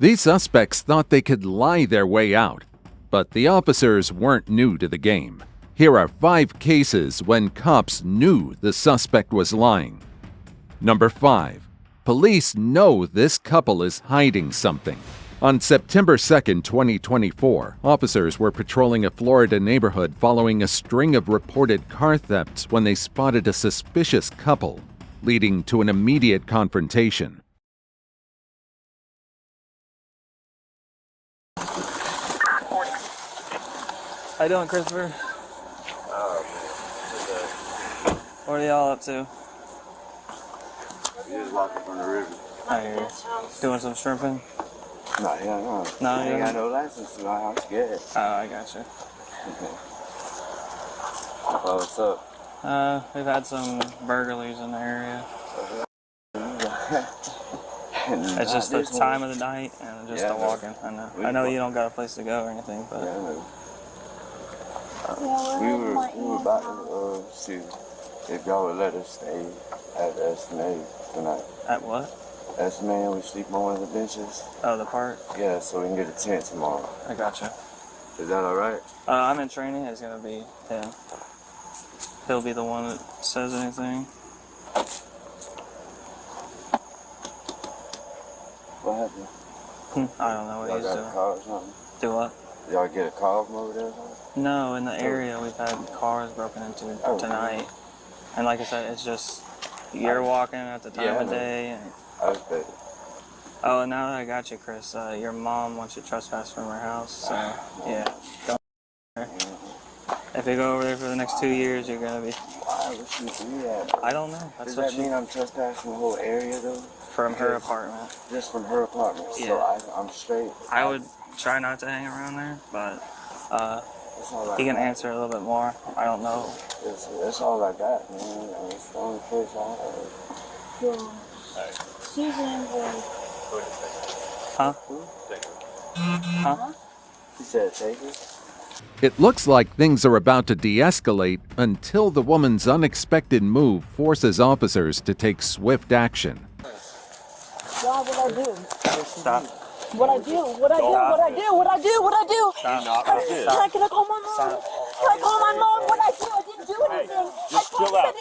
These suspects thought they could lie their way out, but the officers weren't new to the game. Here are 5 cases when cops knew the suspect was lying. Number 5. Police know this couple is hiding something. On September 2, 2024, officers were patrolling a Florida neighborhood following a string of reported car thefts when they spotted a suspicious couple, leading to an immediate confrontation. How you doing, Christopher? What are y'all up to? We just walking from the river. I hear you. Doing some shrimping? No, I ain't got no license, so I'm scared. Oh, I gotcha. Oh, what's up? We've had some burglaries in the area. It's just the time of the night and just the walking. I know you don't got a place to go or anything, but we were about to see if y'all would let us stay at SMA tonight. At what? SMA, we sleep on one of the benches. Oh, the park? Yeah, so we can get a tent tomorrow. I gotcha. Is that alright? I'm in training. It's gonna be him. He'll be the one that says anything. What happened? I don't know what he's Y'all got doing. a car or something? Do what? Y'all get a call from over there or something? No, in the area we've had cars broken into tonight. And like I said, it's just you're walking at the time of day. And I respect it. oh, and now that I got you, Chris, your mom wants you to trespass from her house. So yeah, don't. If you go over there for the next 2 years, you're gonna be. Why would she do that? I don't know. Does that mean I'm trespassing the whole area though? From her apartment. Just from her apartment. Yeah. So I'm straight. I would try not to hang around there, but It's all like he can that. answer a little bit more. I don't know. It's all like that, man. It's the only place I have. She's in Huh? Huh? He said take it. It looks like things are about to de-escalate until the woman's unexpected move forces officers to take swift action. Why would I do? Stop. What I do? What I do? What I do? What I do? What I do? Stop. Can I call my mom? Can I call my mom? What I do? I didn't do anything. Just chill out.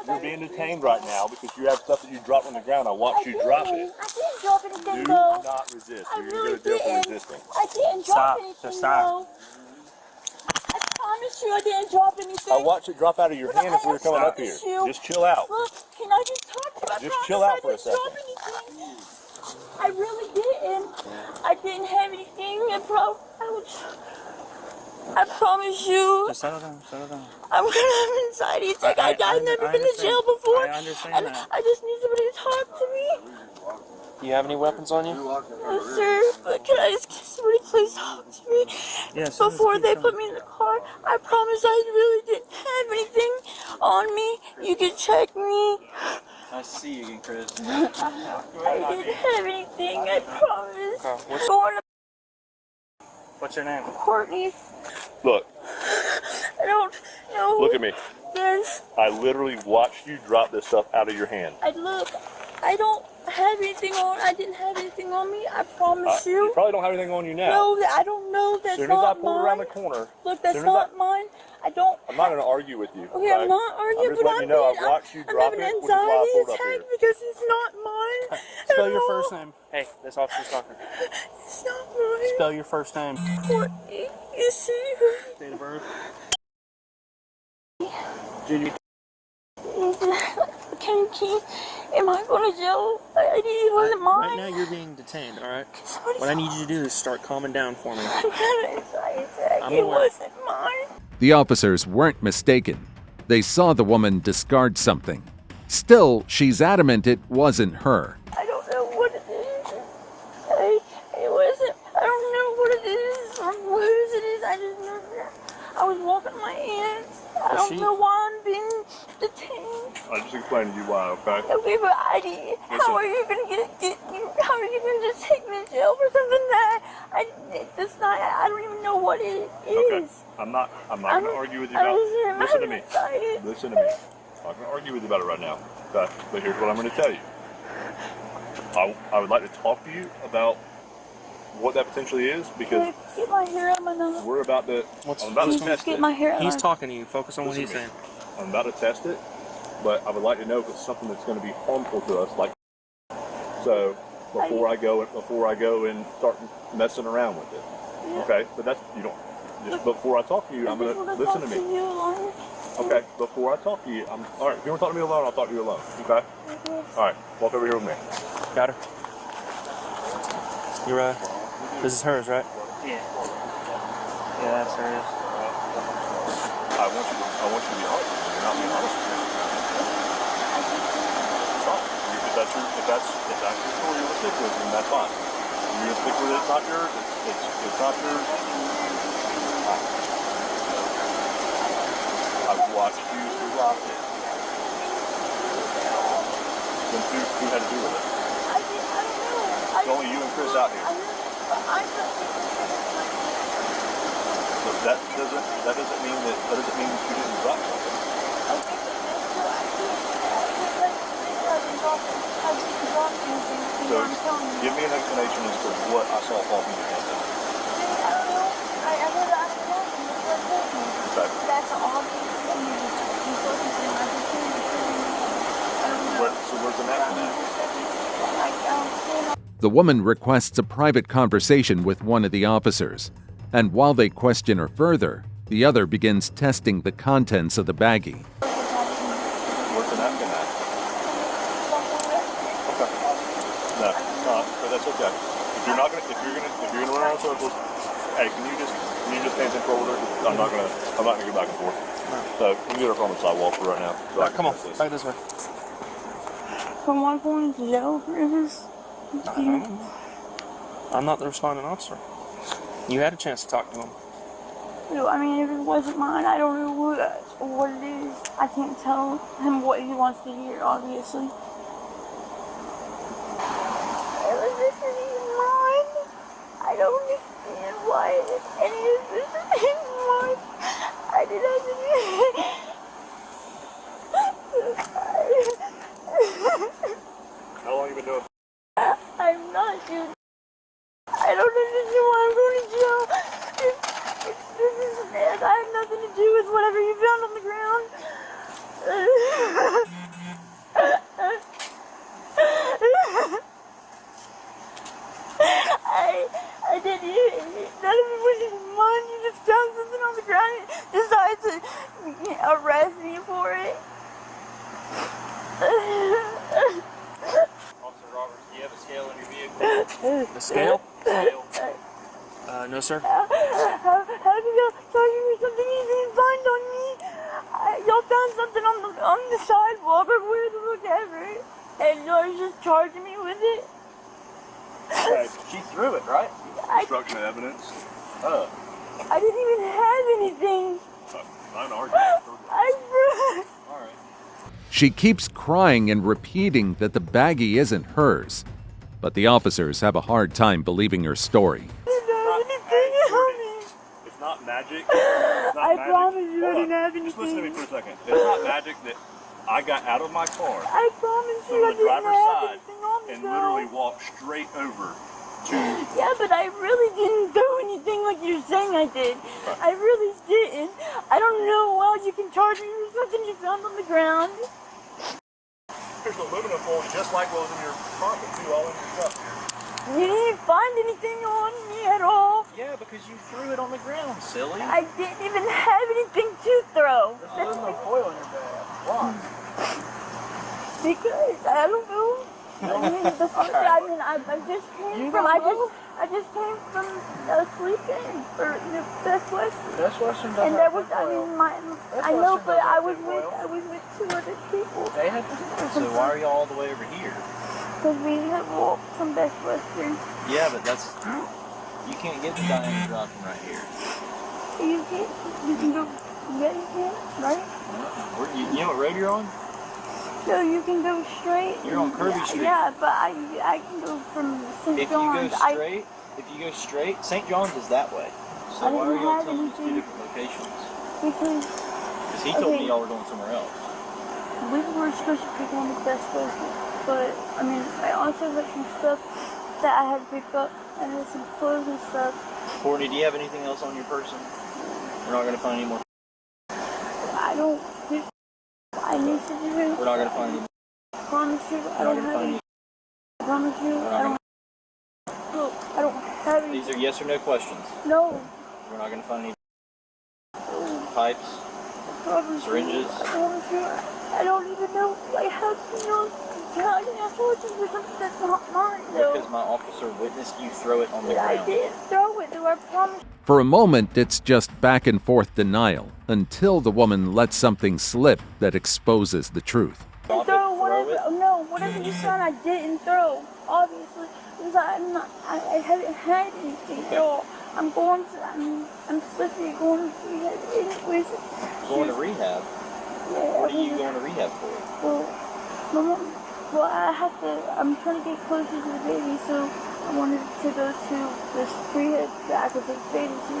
You're being detained right now because you have stuff that you dropped on the ground. I watched you drop it. I didn't drop anything Do though. not resist. I You're really going to jail for didn't. resisting. I didn't drop Stop. anything Just stop. though. I promise you I didn't drop anything. I watched it drop out of your But hand as we were coming up here. promise you. Just chill out. Look, can I just talk to you? I Just promise chill out I for a didn't drop second. anything. I really didn't. I didn't have anything. I promise you. Just settle down. Settle down. I'm gonna have an anxiety attack. I've never been to jail before. I understand and that. I just need somebody to talk to me. You have any weapons on you? No, sir, but can somebody please talk to me? Yes. Before they put me in the car, I promise I really didn't have anything on me. You can check me. Nice to see you again, Chris. I didn't have anything, I promise. Okay, Going to What's your name? Courtney. Look, I don't know. look at me. Yes, I literally watched you drop this stuff out of your hand. I don't have anything on. I didn't have anything on me. I promise You you. probably don't have anything on you now. No, I don't know. As That's soon as I not pulled mine. around the corner, Look, that's soon as not mine. I don't. I'm not going to argue with you. Okay, I'm not arguing, I'm just but letting you know I I'm watched you I'm drop having it, an which is why I anxiety pulled up attack here. because it's not mine. Spell at your all. first name. Hey, this officer's talking. It's not mine. Spell your first name. Courtney, you see? Date of birth. Kenny, am I going to jail? It wasn't mine. Right now you're being detained, alright? Somebody What I need you to do is start calming down for me. I'm having an anxiety attack. I'm It aware. wasn't mine. The officers weren't mistaken. They saw the woman discard something. Still, she's adamant it wasn't her. I don't know what it is. It wasn't. I don't know what it is or whose it is. I just know that I was walking my hands. I don't know why I'm being detained. I just explained to you why, okay? Okay, but how are you gonna how are you gonna just take me to jail for something that I don't even know what it is. Okay. I'm not going to argue with you about it. Listen to me. Listen to me. I'm not going to argue with you about it right now. Okay? But here's what I'm going to tell you. I would like to talk to you about what that potentially is? Because Get my hair out of my nose. we're about to. I'm about to test Get it. my hair out. He's talking to you. Focus on what he's saying. I'm about to test it, but I would like to know if it's something that's going to be harmful to us. Like, so before I go and start messing around with it. Yeah. Okay, but that's you don't. Just before I talk to you, I'm going to listen to me. Okay, before I talk to you, all right. If you want to talk to me alone, I'll talk to you alone. Okay. All right, walk over here with me. Got her. You're this is hers, right? Yeah. Yeah, that's hers. I want you to be honest with me. You're not being honest with me. Fine. If that's your story you want to stick with, then that's fine. You're going to stick with it. It's not yours. It's not yours. I've watched you rock it. Then who had to do with it? I don't know. It's only you and Chris out here. So that doesn't mean that you didn't drop something. So give me an explanation as to what I saw fall from your hand. I don't know. I heard that Okay. that's obvious. So where's the napkin at? The woman requests a private conversation with one of the officers, and while they question her further, the other begins testing the contents of the baggie. Where's the napkin at? Okay. No, but that's okay. If you're gonna run around in circles, hey, can you just stand in control with her? I'm not gonna go back and forth. So you can get her from the sidewalk for right now. So All right, come on, back this way. From one point to zero, Rivers. I'm not the responding officer. You had a chance to talk to him. No, I mean, if it wasn't mine, I don't know what it is. I can't tell him what he wants to hear, obviously. This isn't mine. I don't understand why any of this is mine. I did not do how long you been doing? I'm not doing. I don't understand why I'm going to jail. I have nothing to do with whatever you found on the ground. I didn't even, none of it was even mine. You just found something on the ground and decided to arrest me for it. Officer Roberts, do you have a scale in your vehicle? The scale? Scale. No, sir. How can y'all charge me for something you didn't find on me? Y'all found something on the sidewalk or where the look ever, and y'all just charging me with it? Hey, She threw it, right? destruction of evidence. I didn't even have anything. Not an argument. All right. She keeps crying and repeating that the baggie isn't hers, but the officers have a hard time believing her story. It's not magic. I promise you I didn't have Just listen to me anything. for a second. It's not magic that I got out of my car I promise to you I the didn't driver's have side anything on me. and literally walked straight over to. Yeah, but I really didn't do anything like you're saying I did. I really didn't. I don't know how you can charge me for something you found on the ground. There's aluminum foil just like what was in your pocket too, all in your stuff. You didn't find anything on me at all. Yeah, because you threw it on the ground, silly. I didn't even have anything to throw. There's aluminum foil in your bag. Why? Because I don't know. I just came from sleeping for Best Western. Best Western doesn't And have that was, tinfoil. I know, Western but doesn't I have was tinfoil. with 2 other people. They had tinfoil. So why are you all the way over here? Because we had walked from Best Western. Yeah, but you can't get the diameter drop from right here. You can go, yeah, you can, right? You know what road you're on? So you can go straight. You're on Kirby Street. Yeah, but I can go from St. If John's. you go straight, St. John's is that way. So I why are didn't y'all have telling us two anything. different locations? Because Because he told me y'all were going somewhere else. we were supposed to pick one of the Best Western, but I mean, I also had some stuff that I had to pick up I had some clothes and stuff. Courtney, do you have anything else on your person? We're not going to find any more. I don't think I need to do it. We're not going to find any more. I promise you, I don't have any. I promise you, I don't. Look, I don't have any. These are yes or no questions. No. We're not going to find any pipes, syringes. I promise you, I don't even know. I have to know. I told you for something that's not mine, though. Because my officer witnessed you throw it on the I ground. didn't throw it, though. I promise. For a moment, it's just back and forth denial until the woman lets something slip that exposes the truth. Drop it, Throw throw whatever. it. No, whatever you said, I didn't throw. Obviously, because I haven't had anything at all. I'm supposed to be going to rehab anyways. Going to rehab? Yeah. What are you going to rehab for? Well, I'm trying to get closer to the baby, so I wanted to go to this rehab that I could take the baby to.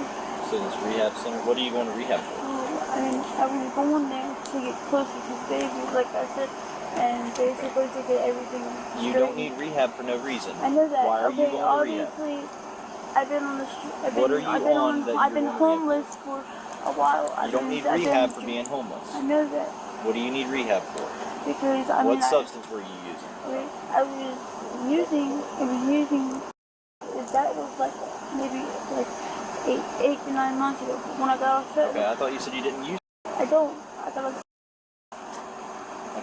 So this rehab center, what are you going to rehab for? I was going there to get closer to the baby, like I said, and basically to get everything straight. You don't need rehab for no reason. I know that. Why are you going to rehab? Obviously, I've been on the street. I've been homeless for a while. You don't need rehab for being homeless. I know that. What do you need rehab for? Because What substance were you using? I was using. That was like maybe like 8 to 9 months ago when I got off federal. Okay, I thought you said you didn't use. I don't. I got off.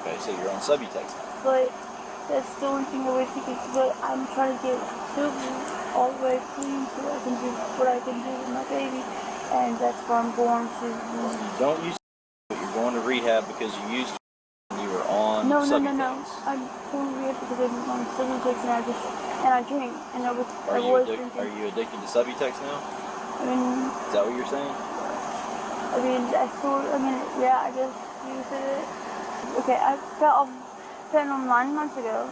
Okay, so you're on Subutex now. But that's the only thing I was thinking. But I'm trying to get silver all the way clean so I can do what I can do with my baby, and that's where I'm going to. You don't use, but you're going to rehab because you used when you were on Subutex. No. I'm going to rehab because I'm on Subutex and I drink and I was drinking. Are you addicted to Subutex now? I mean, is that what you're saying? Yeah, I guess you said it. Okay, I got off fentanyl 9 months ago,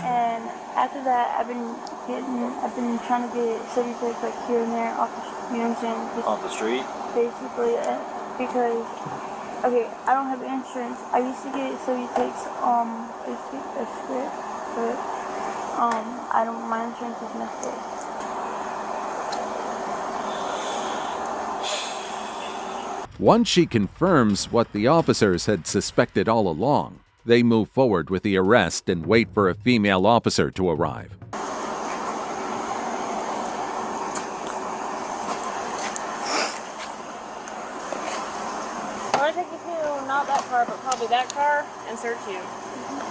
and after that, I've been trying to get Subutex like here and there off the, you know what I'm saying? Just off the street? Basically, because, okay, I don't have insurance. I used to get Subutex, a script, but, my insurance is messed up. Once she confirms what the officers had suspected all along, they move forward with the arrest and wait for a female officer to arrive. I want to take you to not that car, but probably that car, and search you.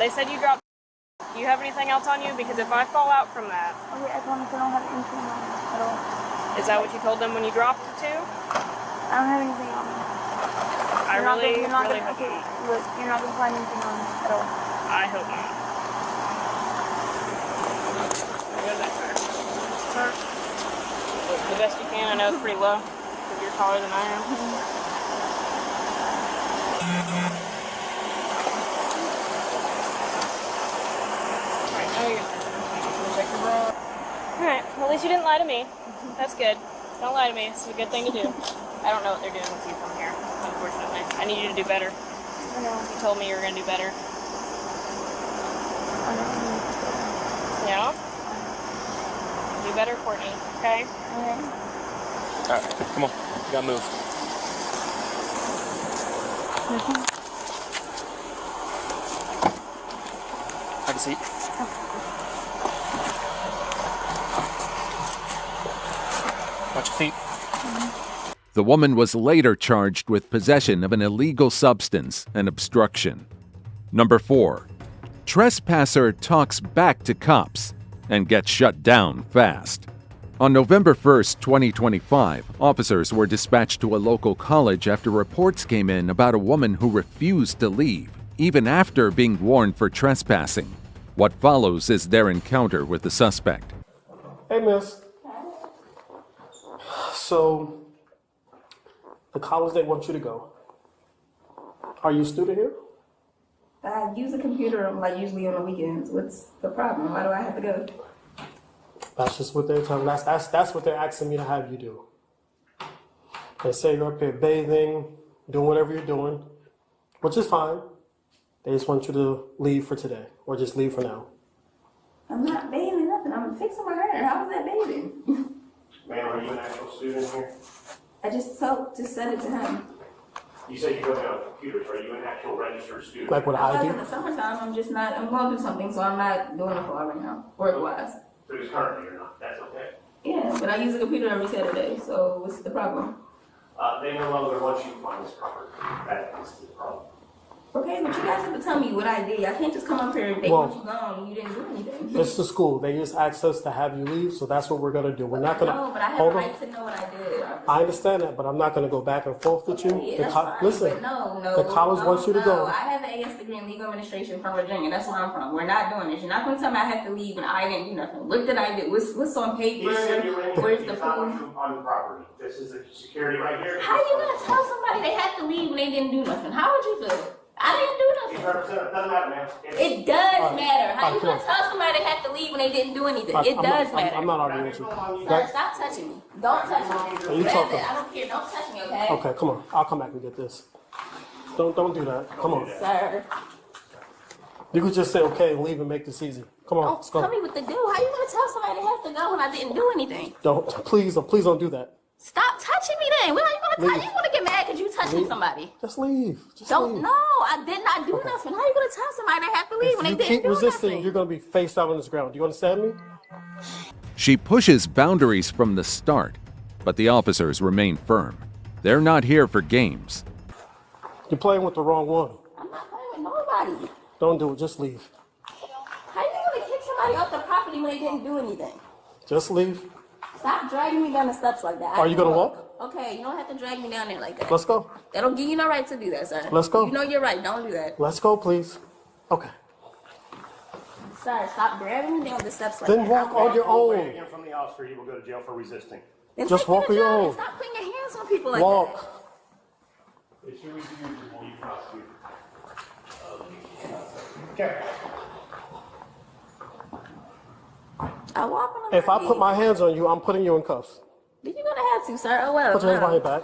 They said you dropped. Do you have anything else on you? Because if I fall out from that... Okay, I promise I don't have anything on me at all. Is that what you told them when you dropped it to? I don't have anything on me. You're not gonna, okay, look, you're not going to find anything on me at all. I hope not. Go to that car. Sir, the best you can. I know it's pretty low, because you're taller than I am. Alright, now you're gonna check your bra. Alright, well, at least you didn't lie to me. That's good. Don't lie to me. It's a good thing to do. I don't know what they're doing with you from here, unfortunately. I need you to do better. I know. You told me you were going to do better. I know. Yeah? Do better, Courtney, okay? Okay. Alright, come on. You gotta move. Have a seat. Watch your feet. The woman was later charged with possession of an illegal substance and obstruction. Number 4. Trespasser talks back to cops and gets shut down fast. On November 1, 2025, officers were dispatched to a local college after reports came in about a woman who refused to leave, even after being warned for trespassing. What follows is their encounter with the suspect. Hey, miss. So, the college they want you to go. Are you a student here? I use a computer like usually on the weekends. What's the problem? Why do I have to go? That's just what they're telling. That's what they're asking me to have you do. They say you're up here bathing, doing whatever you're doing, which is fine. They just want you to leave for today, or just leave for now. I'm not bathing nothing. I'm I'm fixing my hair. How was that bathing? Ma'am, are you an actual student here? I just said it to him. You said you go on computers. Are you an actual registered student? Like with ID? In the summertime, I'm going to do something, so I'm not doing it for right now, work-wise. So it's currently or not? That's okay. Yeah, but I use a computer every Saturday, so what's the problem? They no longer want you on this property. That is the problem. Okay, but you guys have to tell me what I did. I can't just come up here and they want you gone and you didn't do anything. It's the school. They just asked us to have you leave, so that's what we're going to do. We're not going to... No, but I have a right to know what I did. I understand that, but I'm not going to go back and forth with you. Yeah, that's fine, listen, but no, the college wants you to go. I have an AS degree in legal administration from Virginia. That's where I'm from. We're not doing this. You're not going to tell me I had to leave and I didn't do nothing. What did I do? What's on paper? Where's the proof? On the property. This is the security right here. How are you going to tell somebody they had to leave when they didn't do nothing? How would you feel? I didn't do nothing. It doesn't matter, man. It does matter. How you gonna tell somebody they had to leave when they didn't do anything? It does matter. I'm not arguing with you. Sir, stop touching me. Don't touch me. You talking? I don't care. Don't touch me, okay? Okay, come on. I'll come back and get this. Don't do that. Come on. Sir. You could just say okay and leave and make this easy. Come on, let's go. Tell me what to do. How you gonna tell somebody they have to go when I didn't do anything? Please don't do that. Stop touching me then. When are you gonna touch? You wanna get mad because you touching somebody? Just leave. Don't. No, I did not do nothing. How you gonna tell somebody they have to leave when they didn't do nothing? If you keep resisting, you're gonna be face out on this ground. Do you understand me? She pushes boundaries from the start, but the officers remain firm. They're not here for games. You're playing with the wrong one. I'm not playing with nobody. Don't do it. Just leave. How you gonna kick somebody off the property when they didn't do anything? Just leave. Stop dragging me down the steps like that. Are you gonna walk? Okay, you don't have to drag me down there like that. Let's go. That don't give you no right to do that, sir. Let's go. You know you're right. Don't do that. Let's go, please. Okay. Sir, stop dragging me down the steps like that. Then walk on your own. Again from the officer, you will go to jail for resisting. Then Just walk on your own. Stop putting your hands on people like Walk. that. It's your refusal while you prosecute. Okay. I walk on If I put my hands on you, I'm putting you in cuffs. Then you're gonna have to, sir. Oh well. Put your hands behind your back.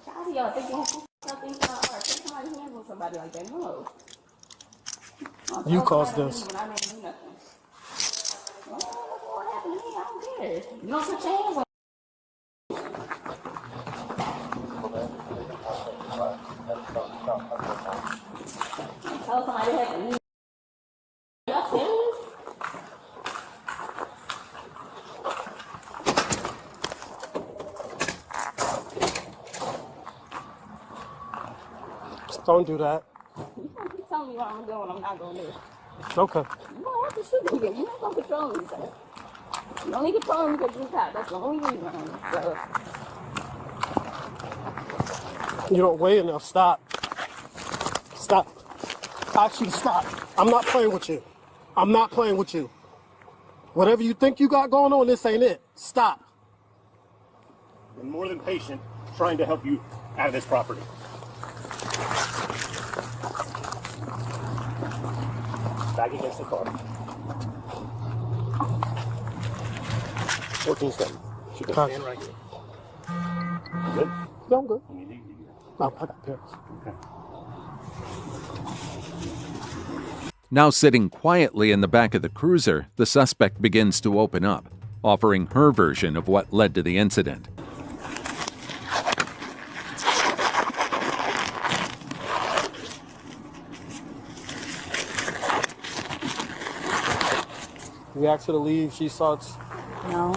How do y'all think you have something or take somebody's hands on somebody like that? No. You caused this. When I didn't do nothing. What happened to me? I don't care. You don't put your hands on. Tell somebody they have to leave. Y'all serious? Don't do that. You can't keep telling me what I'm doing. I'm not gonna do it. Okay. You don't have to shoot me. You're not gonna control me, sir. You only control me because you're a cop. That's the only reason. So. You don't weigh enough. Stop. Stop. Actually, stop. I'm not playing with you. I'm not playing with you. Whatever you think you got going on, this ain't it. Stop. I'm more than patient trying to help you out of this property. Back against the car. 14 seconds. Should go stand right here. Good? No, I'm good. You need No, I got pills. Okay. Now sitting quietly in the back of the cruiser, the suspect begins to open up, offering her version of what led to the incident. We asked her to leave. She starts No.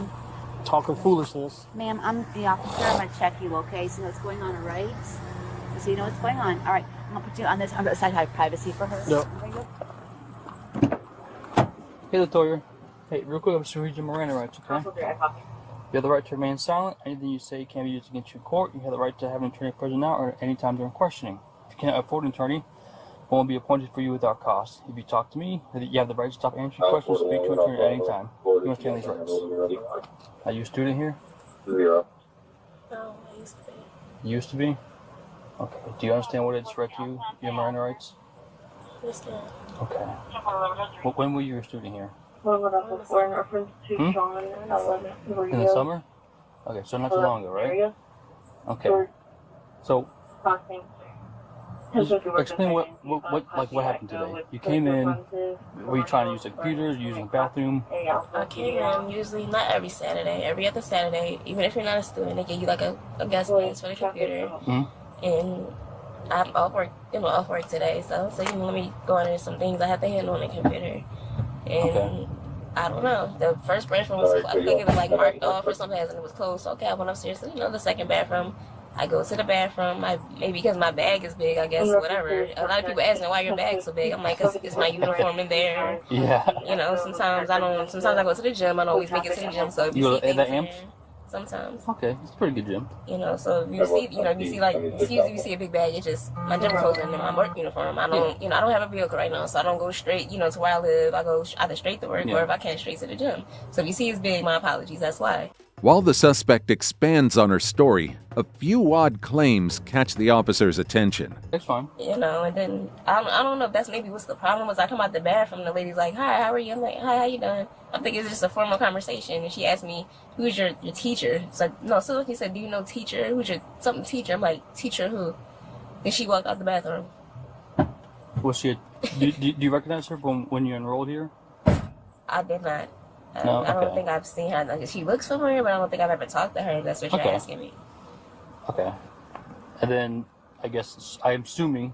talking foolishness. Ma'am, I'm the officer. I'm going to check you, okay? So what's going on, all right? So you know what's going on. All right, I'm going to put you on this on the side. Have privacy for her. No. Very good. Hey, Latoya. Hey, real quick, I'm just reading your Miranda rights, okay? You have the right to remain silent. Anything you say can be used against you in court. You have the right to have an attorney present now or any time during questioning. If you cannot afford an attorney, one will be appointed for you without cost. If you talk to me, you have the right to stop answering questions, speak to an attorney at any time. You understand these rights? Are you a student here? No, I used to be. You used to be? Okay. Do you understand what it's read to you, your Miranda rights? Yes, sir. Okay. Well, when were you a student here? In In the summer? Okay, so not too long ago, right? Okay. So, Just explain what happened today. You came in. Were you trying to use the computers? Using the bathroom? I came in usually not every Saturday, every other Saturday. Even if you're not a student, they give you like a guest place for the computer. And I'm off work today, so you let me go into some things I have to handle on the computer. And I don't know. The first bathroom was, I think it was like marked off or something, and it was closed. So I went upstairs to the second bathroom. I go to the bathroom. Maybe because my bag is big, I guess, whatever. A lot of people ask me why your bag's so big. I'm like, 'cause it's my uniform in there. Yeah. Sometimes I go to the gym. I don't always make it to the gym. So if you see things in there, sometimes. Okay, it's a pretty good gym. So you see like, usually you see a big bag. It's just my gym clothes and my work uniform. I don't have a vehicle right now, so I don't go straight, to where I live. I go either straight to work or if I can, straight to the gym. So if you see it's big, my apologies. That's why. While the suspect expands on her story, a few odd claims catch the officer's attention. It's fine. And then I don't know if that's maybe what's the problem was. I come out the bathroom, the lady's like, "Hi, how are you?" I'm like, "Hi, how you doing?" I'm thinking it's just a formal conversation, and she asked me, "Who's your teacher?" It's like, no. So he said, "Do you know teacher? Who's your something teacher?" I'm like, "Teacher who?" And she walked out the bathroom. Was she? Do you recognize her from when you enrolled here? I did not. No? I don't think I've seen her. Like, she looks familiar, but I don't think I've ever talked to her. That's what you're asking me. Okay. And then I'm assuming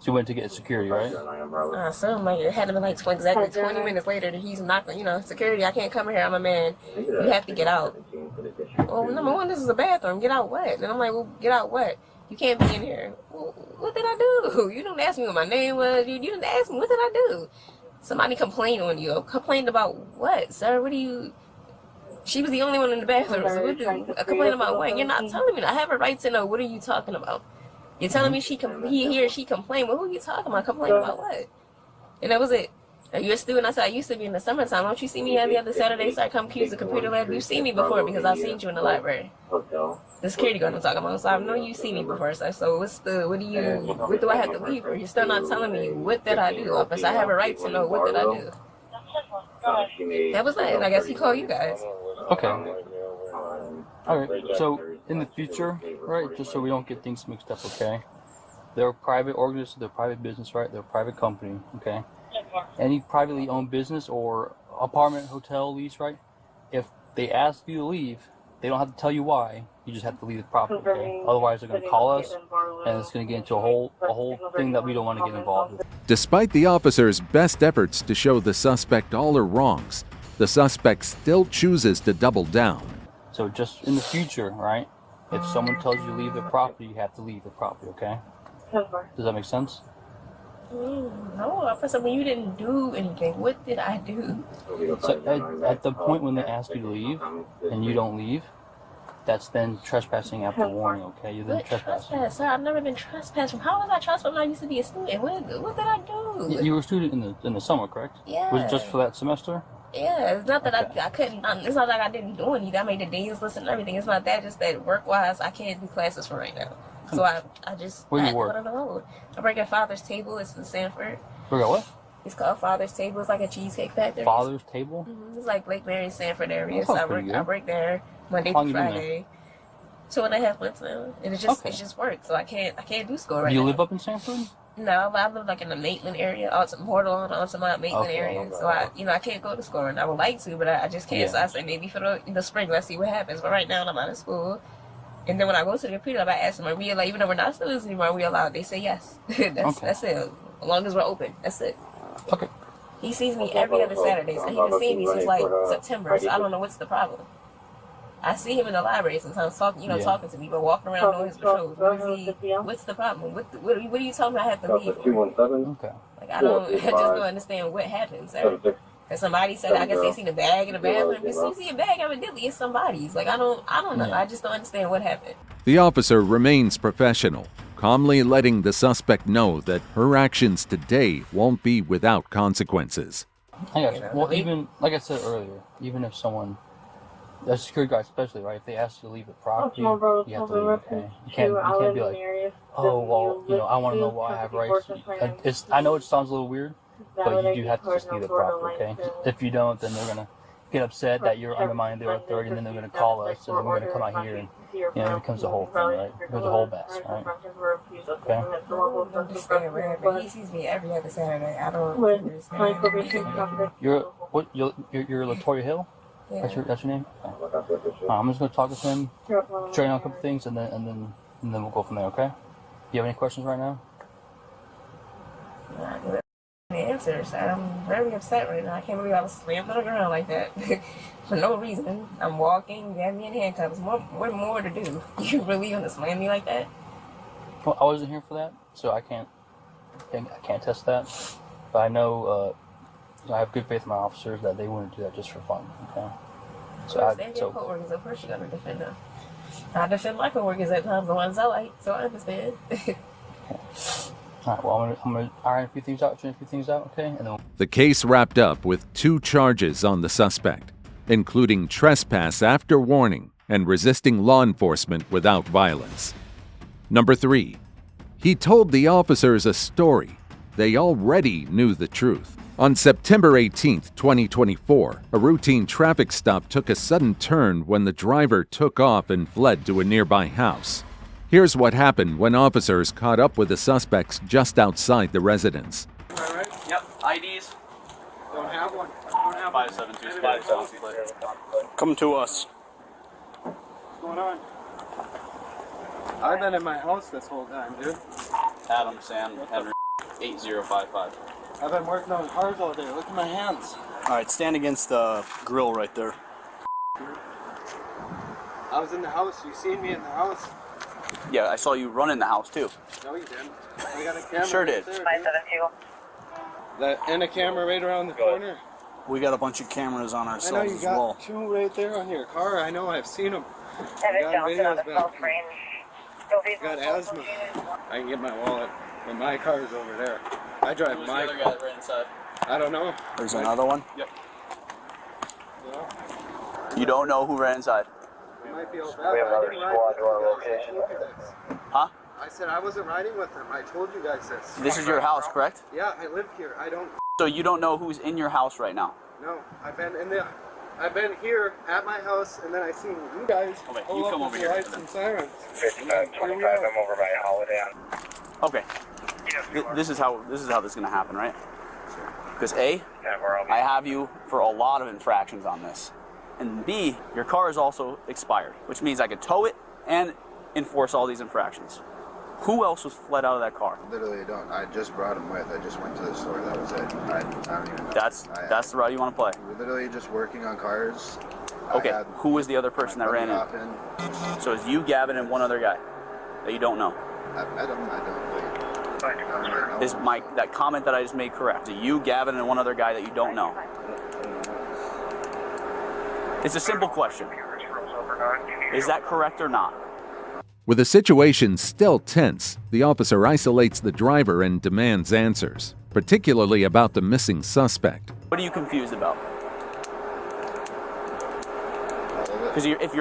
she went to get security, right? I assume it had to be like exactly 20 minutes later that he's knocking. Security. I can't come in here. I'm a man. You have to get out. Well, number one, this is a bathroom. Get out what? And I'm like, well, get out what? You can't be in here. Well, what did I do? You didn't ask me what my name was. You didn't ask me. What did I do? Somebody complained on you. Complained about what, sir? What do you... She was the only one in the bathroom. So what complain about what? You're not telling me. I have a right to know. What are you talking about? You're telling me she complained. Well, who are you talking about? Complain about what? And that was it. Are you a student? I said, I used to be in the summertime. Don't you see me every other Saturday? So I come use the computer lab. You've seen me before because I've seen you in the library. The security guard I'm talking about. So I know you see me before. So what do I have to leave for? You're still not telling me what did I do, officer. I have a right to know what did I do. That was it. I guess he called you guys. Okay. Alright, so in the future, right, just so we don't get things mixed up, okay? They're a private organization, they're a private business, right? They're a private company, okay? Any privately owned business or apartment, hotel, lease, right? If they ask you to leave, they don't have to tell you why. You just have to leave the property, okay? Otherwise, they're going to call us, and it's going to get into a whole thing that we don't want to get involved with. Despite the officer's best efforts to show the suspect all her wrongs, the suspect still chooses to double down. So just in the future, right? If someone tells you to leave the property, you have to leave the property, okay? Does that make sense? No, officer, when you didn't do anything, what did I do? So at the point when they ask you to leave and you don't leave, that's then trespassing after warning, okay? You're then trespassing. Trespass, sir, I've never been trespassing. How was I trespassing when I used to be a student? What did I do? You were a student in the summer, correct? Yeah. Was it just for that semester? Yeah, it's not that I couldn't. It's not like I didn't do anything. I made the dean's list and everything. It's not that. Just that work-wise, I can't do classes for right now. So I just Where do you had to work? put on the road. I work at Father's Table. It's in Sanford. Work at what? It's called Father's Table. It's like a cheesecake factory. Father's Table? Mm-hmm. It's like Lake Mary, Sanford area. That So sounds I work there Monday How long through you been Friday. 2.5 months now, and it's just work. So I can't do school right Do you now. live up in Sanford? No, I live like in the Maitland area, Portland, Altamont, Maitland area. So I can't go to school, and I would like to, but I just can't. Yeah. So I say maybe for the spring, let's see what happens. But right now I'm out of school, and then when I go to the computer, I ask them, are we allowed, even though we're not students anymore, are we allowed? They say yes. That's it. As long as we're open, that's it. Okay. He sees me every other Saturday, so he's been seeing me since like September. So I don't know what's the problem. I see him in the library sometimes talking to me, but walking around doing his patrols. What's the problem? What are you telling me I have to leave for? Okay. Like I just don't understand what happened, sir. And somebody said, I guess they seen a bag in the bathroom. If you see a bag, evidently it's somebody's. Like I don't know. I just don't understand what happened. The officer remains professional, calmly letting the suspect know that her actions today won't be without consequences. I got you. Well, even, like I said earlier, even if someone, a security guard especially, right, if they ask you to leave the property, you have to leave, okay? You can't be like, oh, well, I want to know why I have rights. I know it sounds a little weird, but you do have to just leave the property, okay? If you don't, then they're going to get upset that you're undermining their authority, and then they're going to call us, and then we're going to come out here, and it becomes a whole thing, right? It becomes a whole mess, right? Okay. I'm just saying, wherever he sees me every other Saturday. I don't understand. You're Latoya Hill? Yeah. That's your name? Okay. I'm just going to talk with him, train on a couple things, and then we'll go from there. Okay? Do you have any questions right now? The answers. I'm very upset right now. I can't believe I was slammed on the ground like that for no reason. I'm walking, you have me in handcuffs. What more to do? You really gonna slam me like that? Well, I wasn't here for that, so I can't test that. But I know I have good faith in my officers that they wouldn't do that just for fun. Okay. So co-workers, of course you're gonna defend them. I defend my co-workers at times, the ones I like, so I understand. All right, well, I'm gonna iron a few things out, train a few things out, okay? And then The case wrapped up with 2 charges on the suspect, including trespass after warning and resisting law enforcement without violence. Number 3. He told the officers a story. They already knew the truth. On September 18, 2024, a routine traffic stop took a sudden turn when the driver took off and fled to a nearby house. Here's what happened when officers caught up with the suspects just outside the residence. All right. Yep. IDs. Don't have one. Don't have 572 572. Come to us. What's going on? I've been in my house this whole time, dude. Adam Sam Henry 8055. I've been working on cars all day. Look at my hands. All right, stand against the grill right there. I was in the house. You seen me in the house? Yeah, I saw you run in the house too. No, you didn't. I got a camera. Sure right did. there, and a camera right around the corner. We got a bunch of cameras on I know ourselves you as got well. 2 right there on your car. I know. I've seen them. Got videos back. Got asthma. I can get my wallet, but my car is over there. I drive Who's my the other car. guy that ran inside? I don't know. There's another one? Yep. You don't know who ran inside? It might be all bad. We have another squad to our location. Huh? I said I wasn't riding with them. I told you guys this. This is your house, correct? Yeah, I live here. I don't. So you don't know who's in your house right now? No, I've been here at my house, and then I seen you guys. Okay, pull you up come with over your here. lights and sirens. 25, I'm over by Holiday. Okay. This is how this is going to happen, right? Because A, I have you for a lot of infractions on this, and B, your car is also expired, which means I could tow it and enforce all these infractions. Who else was fled out of that car? Literally don't. I just brought him with. I just went to the store. That was it. I don't even know. That's the route you want to play. We're literally just working on cars. Okay. Who was the other person that ran in? So it's you, Gavin, and one other guy that you don't know. I don't know. Is that comment that I just made correct? Is it you, Gavin, and one other guy that you don't know? It's a simple question. Is that correct or not? With the situation still tense, the officer isolates the driver and demands answers, particularly about the missing suspect. What are you confused about? Because if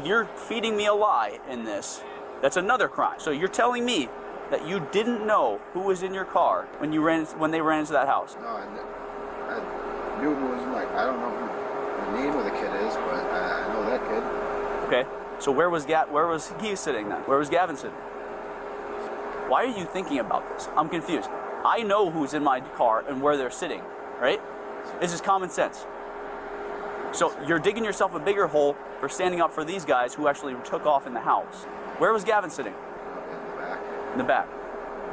you're feeding me a lie in this, that's another crime. So you're telling me that you didn't know who was in your car when they ran into that house. No, I knew who was I don't know who the name of the kid is, but I know that kid. Okay. So where was he sitting then? Where was Gavin sitting? Why are you thinking about this? I'm confused. I know who's in my car and where they're sitting, right? This is common sense. So you're digging yourself a bigger hole for standing up for these guys who actually took off in the house. Where was Gavin sitting? In the back. In the back.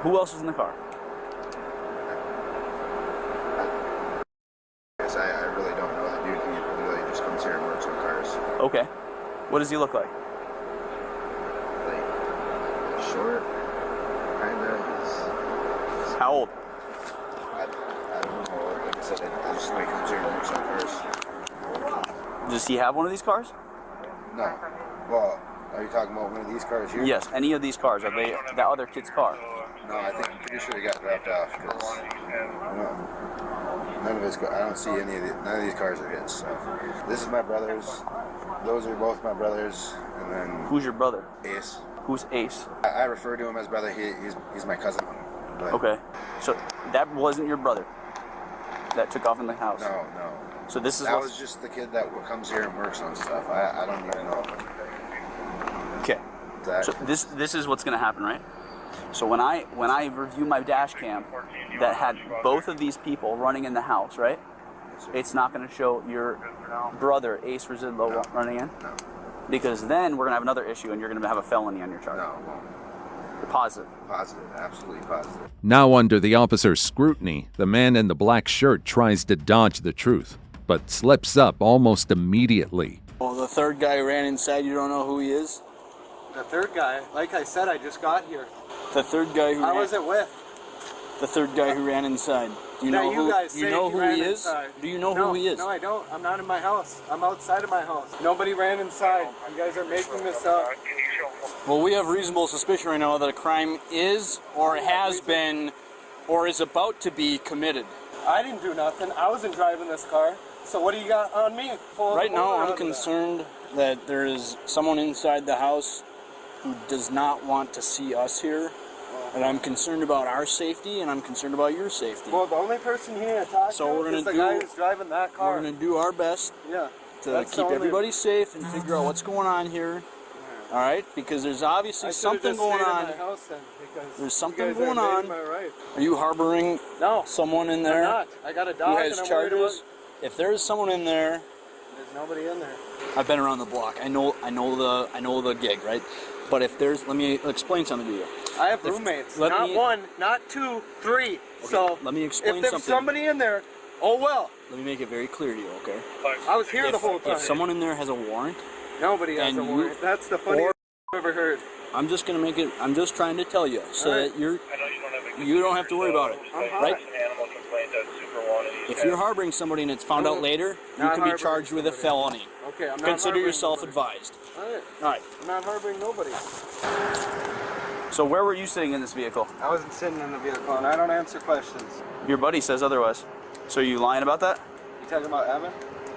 Who else was in the car? I really don't know. The dude, he really just comes here and works on cars. Okay. What does he look like? Like, short, kinda. How old? I don't know. Like I said, I just know he comes here and works on cars. Does he have one of these cars? No. Well, are you talking about one of these cars here? Yes. Any of these cars? Are they that other kid's car? No, I'm pretty sure he got dropped off because none of his. I don't see none of these cars are his. So this is my brother's. Those are both my brothers, and then. Who's your brother? Ace. Who's Ace? I refer to him as brother. He's my cousin. But okay, so that wasn't your brother that took off in the house. No. So this is that what's- was just the kid that comes here and works on stuff. I don't even know. Okay. So this is what's going to happen, right? So when I review my dash cam that had both of these people running in the house, right? It's not going to show your brother Ace Residlo running in, because then we're going to have another issue, and you're going to have a felony on your charge. No, it won't. You're positive. Positive, absolutely positive. Now, under the officer's scrutiny, the man in the black shirt tries to dodge the truth, but slips up almost immediately. Well, the third guy ran inside. You don't know who he is? The third guy, like I said, I just got here. The third guy who I wasn't with. The third guy who ran inside. Do you know who? Guys You know who he is? Inside. Do you know No, who he is? No, I don't. I'm not in my house. I'm outside of my house. Nobody ran inside. You guys are making this up. Well, we have reasonable suspicion right now that a crime is, or has been, or is about to be committed. I didn't do nothing. I wasn't driving this car. So what do you got on me? Right now, I'm concerned that there is someone inside the house who does not want to see us here. And I'm concerned about our safety, and I'm concerned about your safety. Well, the only person you need to talk to is the guy who's driving that car. We're going to do our best to keep everybody safe and figure out what's going on here. All right? Because there's obviously something going on. There's something going on. Are you harboring someone in there? I'm not. I got a dog who has and I'm worried charges? If there is someone in there, there's nobody in there. I've been around the block. I know the gig, right? But if there's, let me explain something to you. I have roommates. Not one, not two, three. Okay, so let me explain if there's something. somebody in there, oh well. Let me make it very clear to you, okay? I was here the whole time. If someone in there has a warrant, nobody has a warrant. That's the funniest I've ever heard. I'm just gonna make it. I'm just trying to tell you so that you don't have to worry about it, right? If you're harboring somebody and it's found out later, you can be charged with a felony. Okay, I'm not Consider harboring yourself nobody. advised. All right. I'm not harboring nobody. So where were you sitting in this vehicle? I wasn't sitting in the vehicle, and I don't answer questions. Your buddy says otherwise. So are you lying about that? You talking about Evan?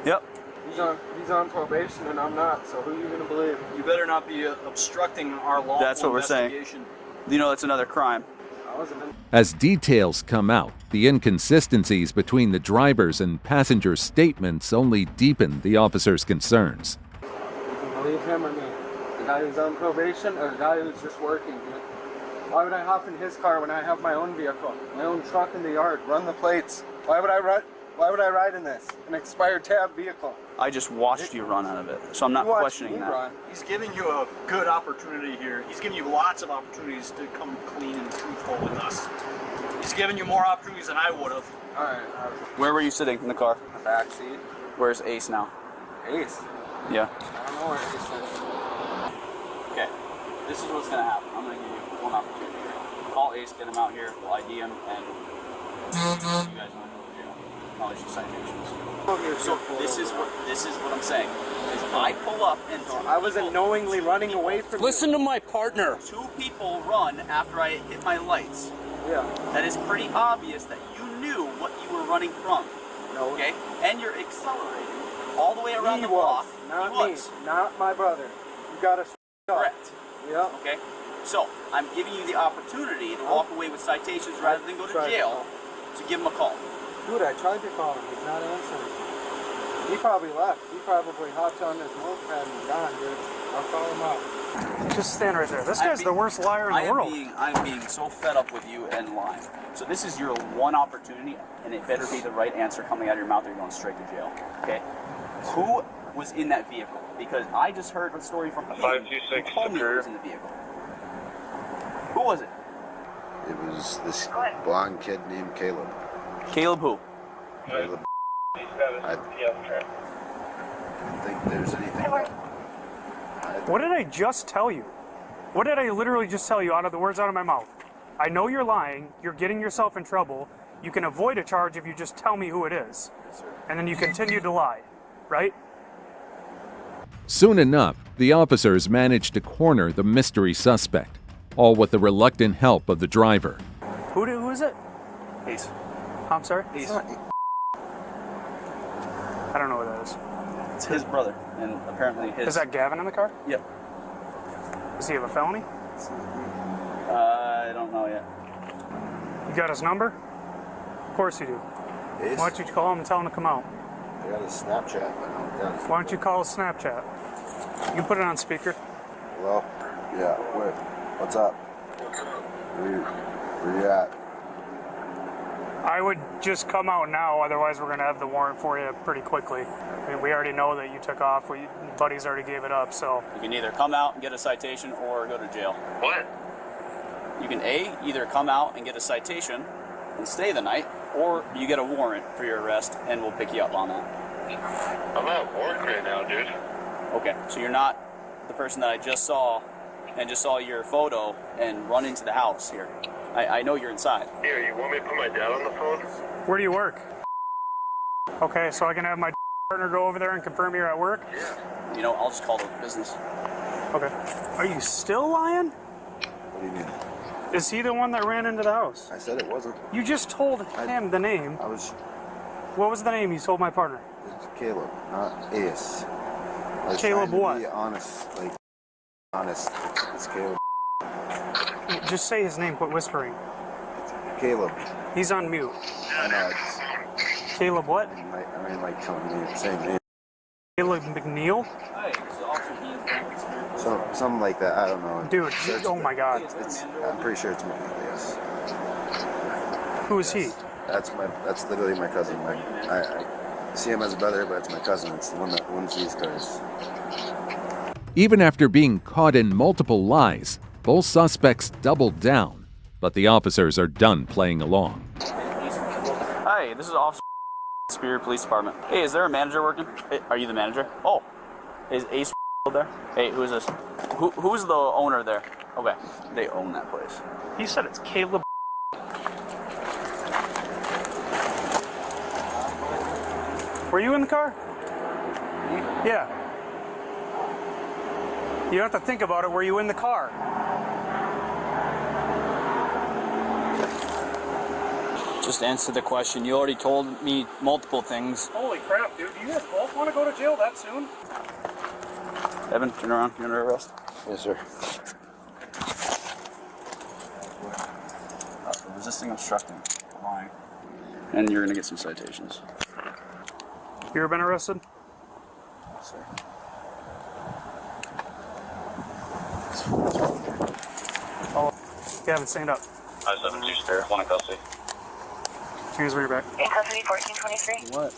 Yep. He's on probation, and I'm not. So who are you gonna believe? You better not be obstructing our lawful That's what we're saying. investigation. You know that's another crime. I wasn't in. As details come out, the inconsistencies between the driver's and passenger's statements only deepen the officer's concerns. You can believe him or me. The guy who's on probation, or the guy who's just working. Why would I hop in his car when I have my own vehicle, my own truck in the yard, run the plates? Why would I ride in this? An expired tab vehicle. I just watched you run out of it, so I'm not questioning that. Run. He's giving you a good opportunity here. He's giving you lots of opportunities to come clean and truthful with us. He's giving you more opportunities than I would have. All right. Where were you sitting in the car? In the back seat. Where's Ace now? Ace? Yeah. I don't know where Ace is. Okay. This is what's gonna happen. I'm gonna give you one opportunity here. Call Ace, get him out here, we'll ID him, and you guys want to go to jail. I'll issue citations. So this is what I'm saying. Is I pull up and I wasn't knowingly running away from Listen to my partner. Two people run after I hit my lights. Yeah. That is pretty obvious that you knew what you were running from. No. Okay? And you're accelerating all the way around the block. Not me. Not my brother. You got to Correct. Yeah. Okay? So, I'm giving you the opportunity to walk away with citations rather than go to jail to give him a call. Dude, I tried to call him. He's not answering. He probably left. He probably hopped on his moped and gone, dude. I'll call him up. Just stand right there. This guy's the worst liar in the world. I'm being so fed up with you and lying. So this is your one opportunity, and it better be the right answer coming out of your mouth or you're going straight to jail. Okay? Who was in that vehicle? Because I just heard a story from him who told me who was in the vehicle. Who was it? It was this blonde kid named Caleb. Caleb who? Caleb. I don't think there's anything about. What did I just tell you? What did I literally just tell you out of the words out of my mouth? I know you're lying. You're getting yourself in trouble. You can avoid a charge if you just tell me who it is. And then you continue to lie, right? Soon enough, the officers managed to corner the mystery suspect, all with the reluctant help of the driver. Who is it? Ace. I'm sorry? Ace. I don't know what that is. It's his brother, and apparently his... Is that Gavin in the car? Yep. Does he have a felony? I don't know yet. You got his number? Of course you do. Why don't you call him and tell him to come out? I got a Snapchat, but no, that's... Why don't you call Snapchat? You can put it on speaker. Hello? Yeah, where? What's up? Where you at? I would just come out now, otherwise we're going to have the warrant for you pretty quickly. I mean, we already know that you took off. Buddies already gave it up, so... You can either come out and get a citation or go to jail. What? You can either come out and get a citation and stay the night, or you get a warrant for your arrest and we'll pick you up on that. I'm at work right now, dude. Okay, so you're not the person that I just saw and just saw your photo and run into the house here. I know you're inside. Here, you want me to put my dad on the phone? Where do you work? Okay, so I can have my partner go over there and confirm you're at work? Yeah. You know, I'll just call the business. Okay. Are you still lying? What do you mean? Is he the one that ran into the house? I said it wasn't. You just told him the name. What was the name you told my partner? It's Caleb, not Ace. Caleb what? Be honest, honest. It's Caleb. Just say his name, quit whispering. Caleb. He's on mute. I know. Caleb what? I mean, like telling me the same name. Caleb McNeil? Something like that. I don't know. Dude, oh my God. I'm pretty sure it's McNeil. Yes. Who is he? That's literally my cousin. I see him as a brother, but it's my cousin. It's the one that owns these cars. Even after being caught in multiple lies, both suspects doubled down, but the officers are done playing along. Hi, this is Officer Superior Police Department. Hey, is there a manager working? Hey, are you the manager? Oh, is Ace there? Hey, who is this? Who's the owner there? Okay, they own that place. He said it's Caleb. Were you in the car? Yeah. You don't have to think about it. Were you in the car? Just answer the question. You already told me multiple things. Holy crap, dude. Do you guys both want to go to jail that soon? Evan, turn around. You're under arrest. Yes, sir. Resisting obstructing. Lying. And you're going to get some citations. You ever been arrested? Yes, sir. Oh, Gavin, stand up. 572 spare, one in custody. Here's where you're back. In custody, 1423. What?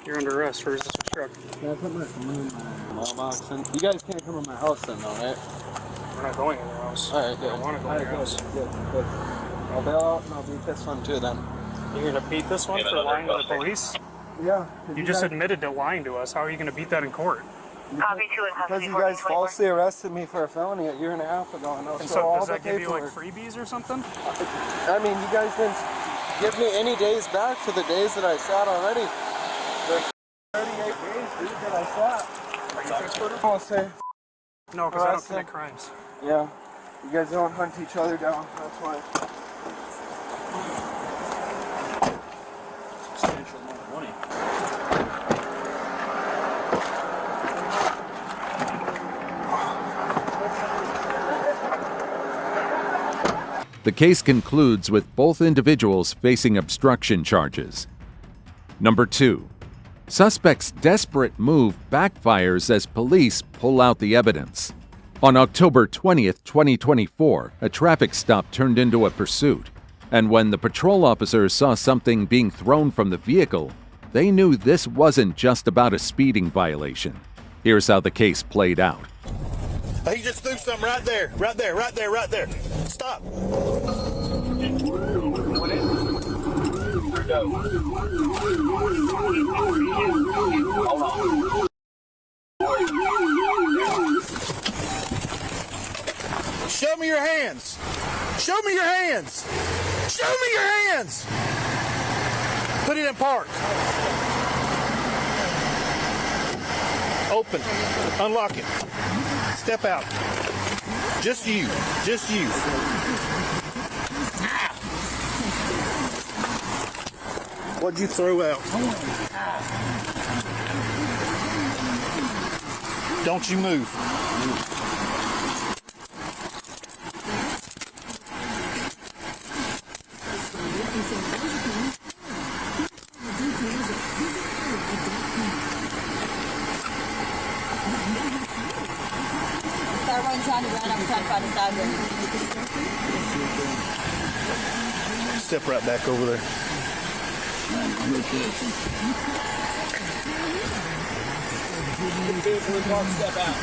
You're under arrest for resisting obstruct. Yeah, I put my phone in my mailbox. And you guys can't come to my house then, though, right? We're not going in your house. All right, good. I don't want to go in your house. Good. I'll bail out and I'll beat this one too then. You're going to beat this one for lying to the police? Yeah. You just admitted to lying to us. How are you going to beat that in court? Copy 2 in Because custody, you guys 1424. falsely arrested me for a felony a year and a half ago. And And so does that give you like freebies or something? I mean, you guys didn't give me any days back for the days that I sat already. There's 38 days, dude, that I sat. Are you transporter? I'll say. No, because I don't commit crimes. Yeah. You guys don't hunt each other down. That's why. Substantial amount of money. The case concludes with both individuals facing obstruction charges. Number 2. Suspect's desperate move backfires as police pull out the evidence. On October 20th, 2024, a traffic stop turned into a pursuit, and when the patrol officers saw something being thrown from the vehicle, they knew this wasn't just about a speeding violation. Here's how the case played out. He just threw something right there. Stop. Show me your hands. Show me your hands. Show me your hands. Put it in park. Open. Unlock it. Step out. Just you. Just you. What'd you throw out? Don't you move. Everyone's on the ground. I'm trying to find a stop gun. Step right back over there. Step out.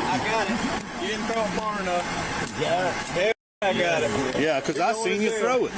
I got it. You didn't throw it far enough. Yeah. I got it. Yeah, because I seen you throw it.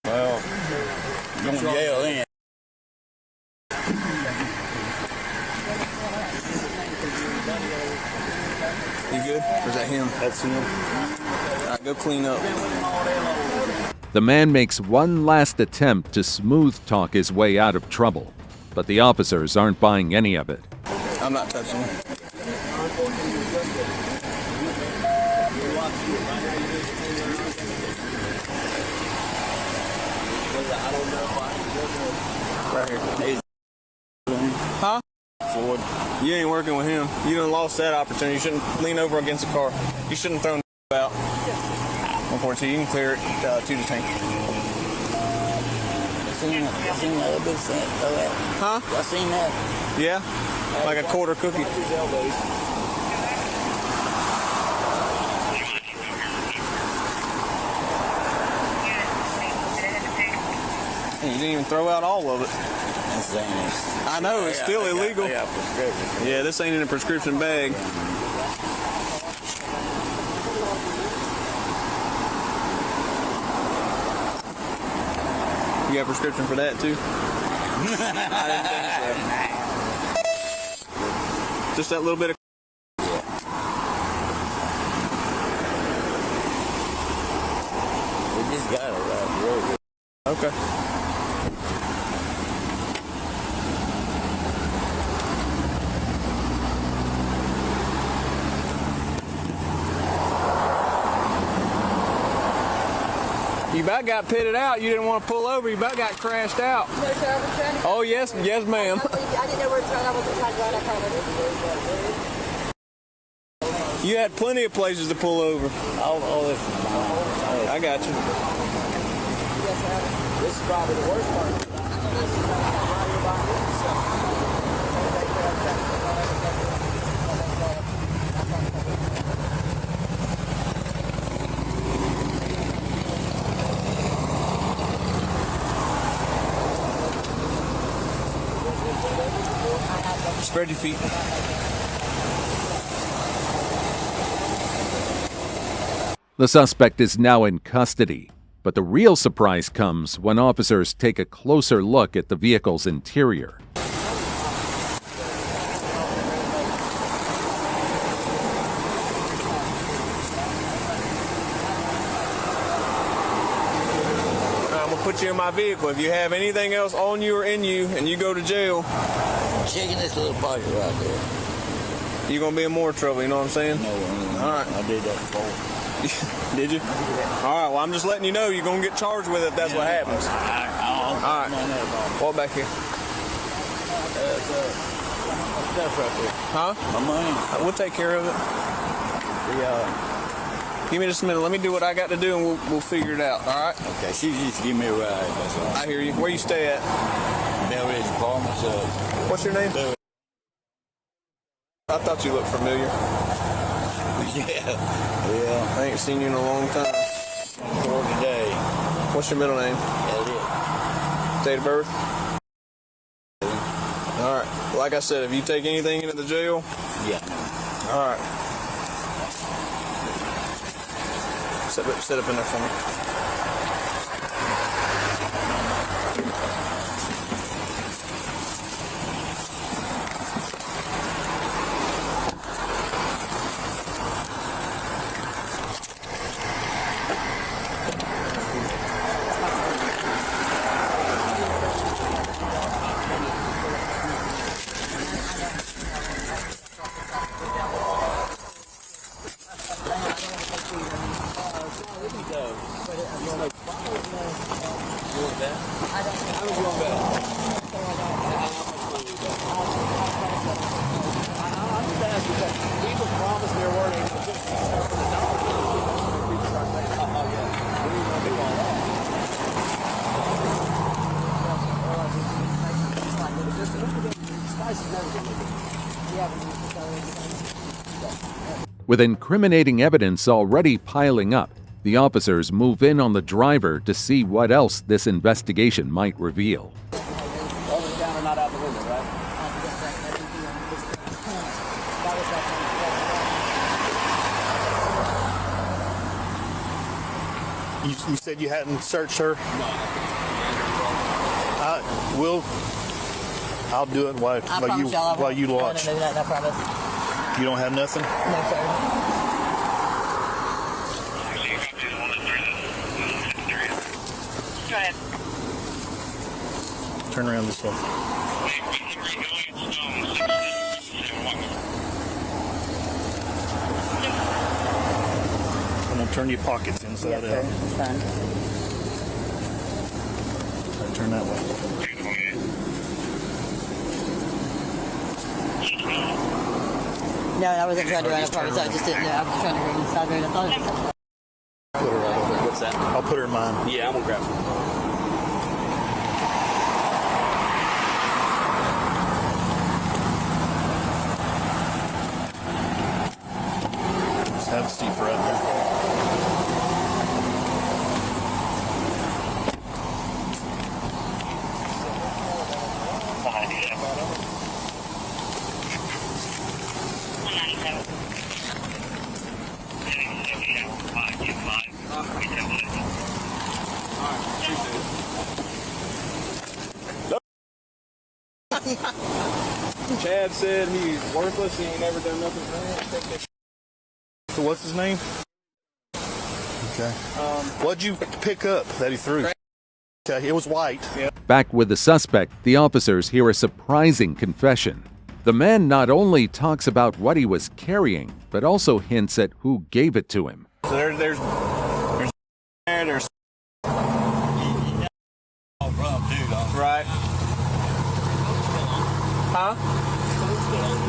Well, you're going to jail then. You good? Or is that him? That's him. All right, go clean up. The man makes one last attempt to smooth talk his way out of trouble, but the officers aren't buying any of it. I'm not touching him. Right here. Huh? Ford. You ain't working with him. You done lost that opportunity. You shouldn't lean over against the car. You shouldn't have thrown out. 142, you can clear it to the tank. I seen the other big thing. Huh? I seen that. Yeah? Like a quarter cookie. You didn't even throw out all of it. I know, it's still illegal. Yeah, this ain't in a prescription bag. You got a prescription for that too? I didn't think so. Just that little bit of. We just got it right. Okay. You about got pitted out. You didn't want to pull over. You about got crashed out. Oh, yes, yes, ma'am. I didn't know where to turn. I wasn't trying to run. I You had plenty of places to pull over. I got you. This is probably the worst part. Spread your feet. The suspect is now in custody, but the real surprise comes when officers take a closer look at the vehicle's interior. I'm gonna put you in my vehicle. If you have anything else on you or in you and you go to jail, Checking this little pocket right there. you're gonna be in more trouble, you know what I'm saying? No, all right. I did that before. Did you? All right, well, I'm just letting you know you're going to get charged with it if that's what happens. All right. Walk back here. Stuff right there. Huh? My money. We'll take care of it. Give me just a minute. Let me do what I got to do, and we'll figure it out, all right? Okay, she just give me a ride, that's all. I hear you. Where you stay at? Belridge Apartments. What's your name? I thought you looked familiar. Yeah. I ain't seen you in a long time. For today. What's your middle name? Elliot. Date of birth? All right. Like I said, if you take anything into the jail, yeah. All right. Sit up in there for me. With incriminating evidence already piling up, the officers move in on the driver to see what else this investigation might reveal. You said you hadn't searched her? No. I'll do it while you watch. No, I promise. You don't have nothing? No, sir. Go ahead. Turn around this way. I'm going to turn your pockets inside out. Yes, sir. It's fine. Right, turn that way. No, I wasn't trying to run. I promise. I just didn't know. I was trying to go inside there and I thought it was. Put her right over there. What's that? I'll put her in mine. Yeah, I'm gonna grab her. Just have a seat for right there. Chad said he's worthless. He ain't never done nothing for him. So what's his name? Okay. What'd you pick up that he threw? Okay, it was white. Yeah. Back with the suspect, the officers hear a surprising confession. The man not only talks about what he was carrying, but also hints at who gave it to him. So there's right. Huh?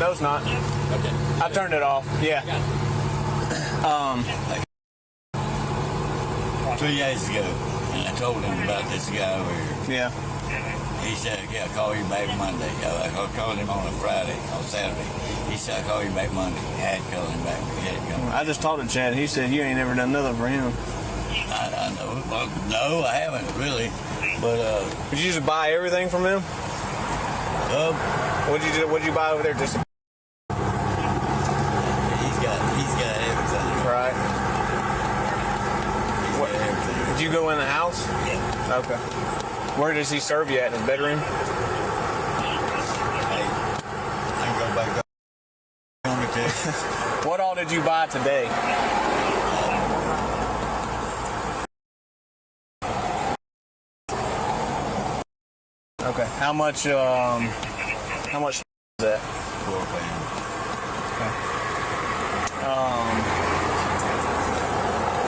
No, it's not. Okay. I turned it off. Yeah. 3 days ago, and I told him about this guy over here. Yeah. He said, "Yeah, I'll call you back Monday." I called him on a Friday, on Saturday. He said, "I'll call you back Monday." I had to call him back. He had to come. I just talked to Chad. He said you ain't never done nothing for him. I know. Well, no, I haven't really. But did you just buy everything from him? What'd you buy over there? Just he's got everything. Right. He's got everything. Did you go in the house? Yeah. Okay. Where does he serve you at? In his bedroom? Hey, I can go back up. What all did you buy today? Okay. How much is that? £4. Okay.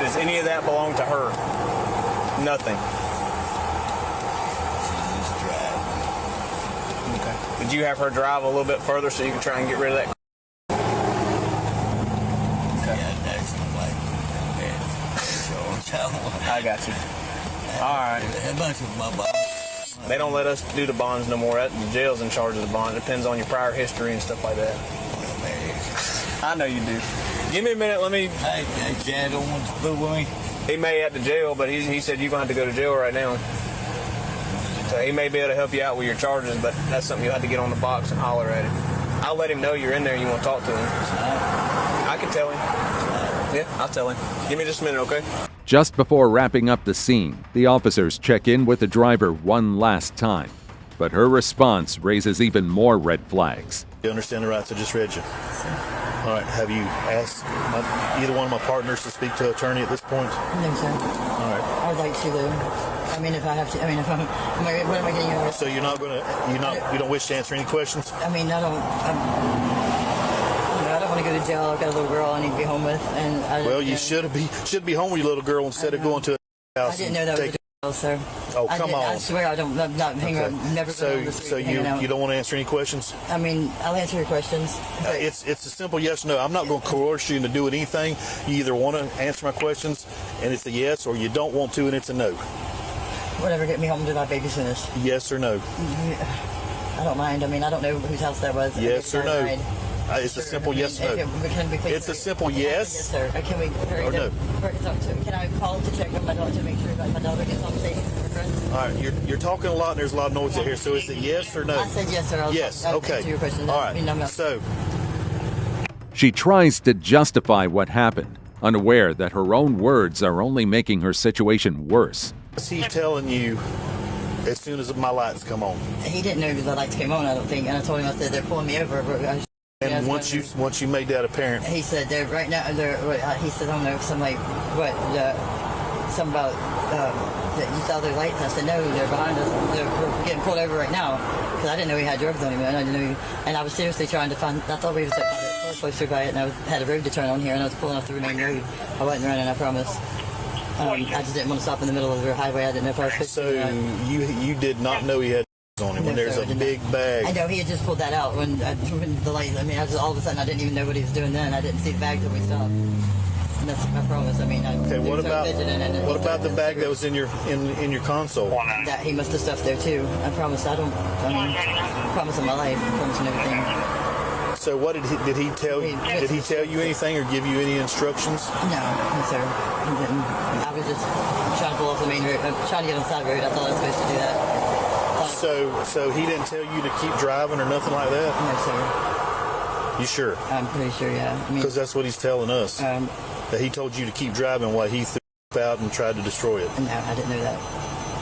Does any of that belong to her? Nothing. Okay. Did you have her drive a little bit further so you could try and get rid of that? Okay. I got you. All right. They don't let us do the bonds no more. The jail's in charge of the bond. It depends on your prior history and stuff like that. I know you do. Give me a minute. Let me. Hey, Chad don't want to fool with me. He may at the jail, but he said you're going to have to go to jail right now. So he may be able to help you out with your charges, but that's something you'll have to get on the box and holler at him. I'll let him know you're in there and you want to talk to him. I can tell him. Yeah, I'll tell him. Give me just a minute, okay? Just before wrapping up the scene, the officers check in with the driver one last time. But her response raises even more red flags. You understand the rights I just read you? All right, have you asked either one of my partners to speak to an attorney at this point? No, sir. All right. I'd like to, though. I mean, if I have to, what am I getting over? So you're not going to, you don't wish to answer any questions? I mean, I don't want to go to jail. I've got a little girl I need to be home with, and you should be home with your little girl instead of going to a house. I didn't know that was a girl, sir. Oh, come on! I swear I'm not hanging around. Never. So you don't want to answer any questions? I mean, I'll answer your questions. It's a simple yes or no. I'm not going to coerce you into doing anything. You either want to answer my questions, and it's a yes, or you don't want to, and it's a no. Whatever, get me home to my baby soonest. Yes or no? I don't mind. I mean, I don't know whose house that was. Yes or no? It's a simple yes or no. It's a simple yes. Yes, sir. Can we hurry or no. Can I call to check on my daughter to make sure that my daughter gets home safe from her friends? All right, you're talking a lot, and there's a lot of noise out here. So is it yes or no? I said yes, sir. Yes. I'll Okay. answer your question. All right. So She tries to justify what happened, unaware that her own words are only making her situation worse. is he telling you as soon as my lights come on? He didn't know the lights came on, I don't think. And I told him, I said, they're pulling me over. And once you made that apparent, he said they're right now. He said, I don't know, some like what, some about that you saw their lights. And I said, no, they're behind us. We're getting pulled over right now because I didn't know he had drugs on him, and I didn't know. And I was seriously trying to find. I thought we was closer by it, and I had a road to turn on here, and I was pulling off the main road. I wasn't running, I promise. I just didn't want to stop in the middle of the highway. I didn't know if I was supposed to. you did not know he had on him when there's a big bag. I know he had just pulled that out when the lights. I mean, all of a sudden I didn't even know what he was doing then. I didn't see the bag till we stopped. And that's my promise. I mean, okay. What about the bag that was in your console? That he must have stuffed there too. I promise. I promise on my life. I'm promising everything. So what did he tell you? Did he tell you anything or give you any instructions? No, sir. He didn't. I was just trying to pull off the main road. I'm trying to get on the side road. I thought I was supposed to do that. So he didn't tell you to keep driving or nothing like that? No, sir. You sure? I'm pretty sure, yeah. Because that's what he's telling us. That he told you to keep driving while he threw out and tried to destroy it. No, I didn't know that.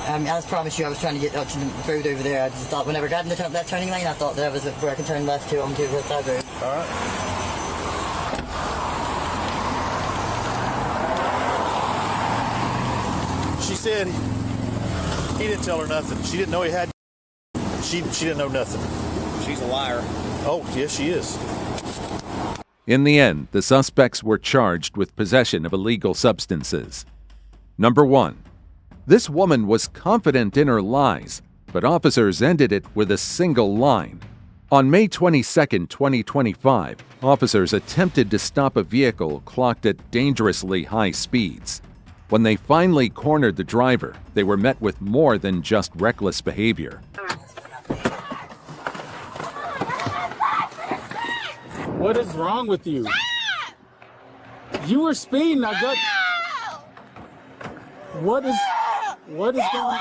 I promise you, I was trying to get up to the road over there. I just thought whenever I got in that turning lane, I thought that was where I could turn left to onto the side road. All right. She said he didn't tell her nothing. She didn't know he had. She didn't know nothing. She's a liar. Oh, yes, she is. In the end, the suspects were charged with possession of illegal substances. Number 1. This woman was confident in her lies, but officers ended it with a single line. On May 22, 2025, officers attempted to stop a vehicle clocked at dangerously high speeds. When they finally cornered the driver, they were met with more than just reckless behavior. What is wrong with you? You were speeding. I got. What is going on?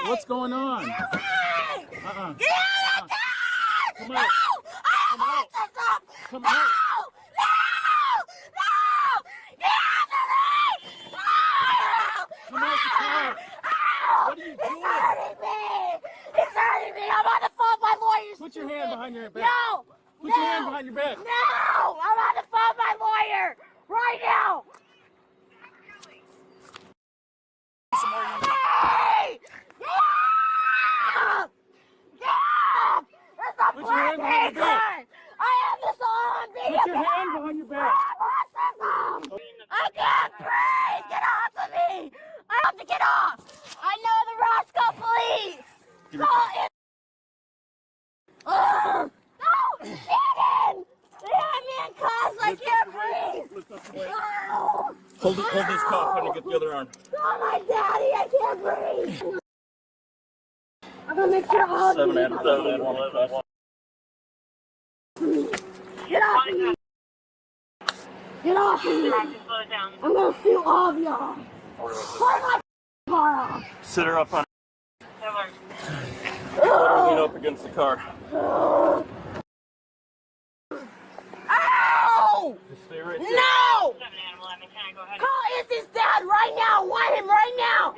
What's going on? Get out of the car! Come No! out. I have to stop! Come No! out. No! Get out of the way! Come out the car. What are you doing? It's hurting me! It's hurting me! I'm on the phone with my lawyer! Put your hand behind your back. No! Put your hand behind your back. No! I'm on the phone with my lawyer! Right now! Hey! Get off! Get off! That's a Put your hand black behind your back. gun! I have this all on video! Put your hand behind your back. I can't breathe! Get off of me! I have to get off! I know the Roscoe police! Call it! No! Shannon! They have me in cuffs! I can't breathe! No! Hold this cuff and get the other arm. Oh my daddy! I can't breathe! I'm gonna make sure all of you Seven and get off of me! Get off of me! I'm gonna sue all of y'all! Turn my car off! Sit her up on. Lean up against the car. Ow! Just stay right there. No! Call Izzy's dad right now! I want him right now!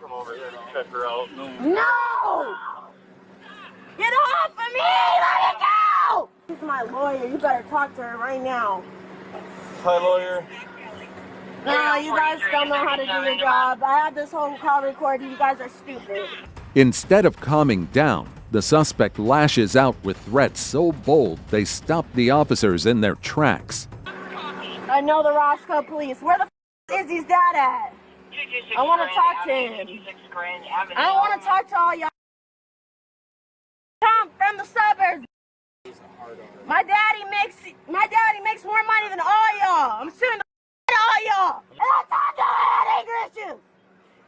Come over here and check her out. No! Get off of me! Let it go! She's my lawyer. You better talk to her right now. Hi, lawyer. No, you guys don't know how to do your job. I had this whole call recorded. You guys are stupid. Instead of calming down, the suspect lashes out with threats so bold they stop the officers in their tracks. I know the Roscoe police. Where the is Izzy's dad at? I want to talk to him. I want to talk to all y'all. Come from the suburbs. My daddy makes more money than all y'all. I'm suing the all y'all. And I talk to headache issues.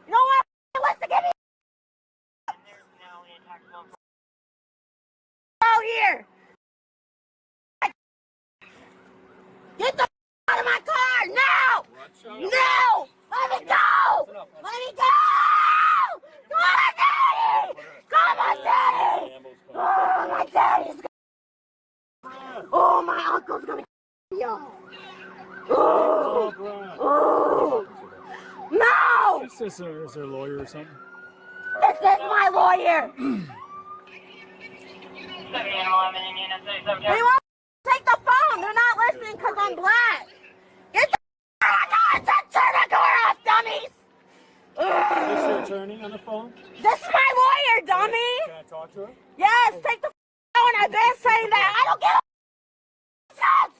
You know what? Wants to give me out here. Get the out of my car! No! No! Let me go! Let me go! Call my daddy! Call my daddy! Oh, my daddy's gonna... Oh, my uncle's gonna yo. Oh! Oh! No! Is there a lawyer or something? This is my lawyer! They won't take the phone! They're not listening because I'm black! Get the turn the car off, dummies! Is this your attorney on the phone? This is my lawyer, dummy! Can I talk to her? Yes, take the phone! I've been saying that! I don't give a shit!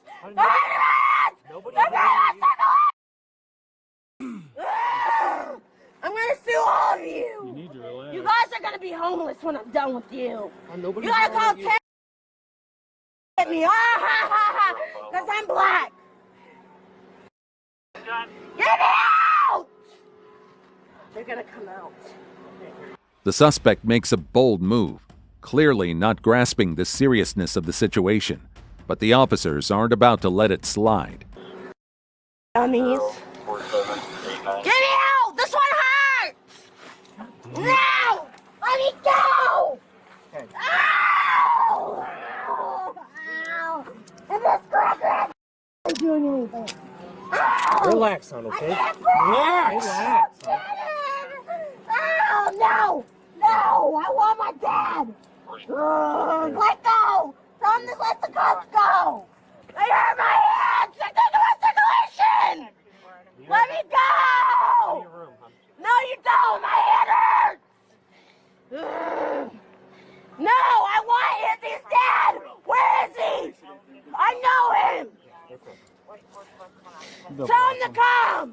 I'm gonna sue all of you! You need to relax. You guys are gonna be homeless when I'm done with you! You Nobody's gotta call you. at me! Because I'm black! Get me out! They're gonna come out. The suspect makes a bold move, clearly not grasping the seriousness of the situation, but the officers aren't about to let it slide. Dummies. Get me out! This one hurts! No! Let me go! Ow! Ow! And this crap isn't doing anything. Ow! Relax, son, okay? Relax! Oh, no! No! I want my dad! Let go! Tell him to let the cops go! They hurt my hands! I took my circulation! Let me go! No, you don't! My hand hurts! No! I want him! He's dead! Where is he? I know him! Tell him to come!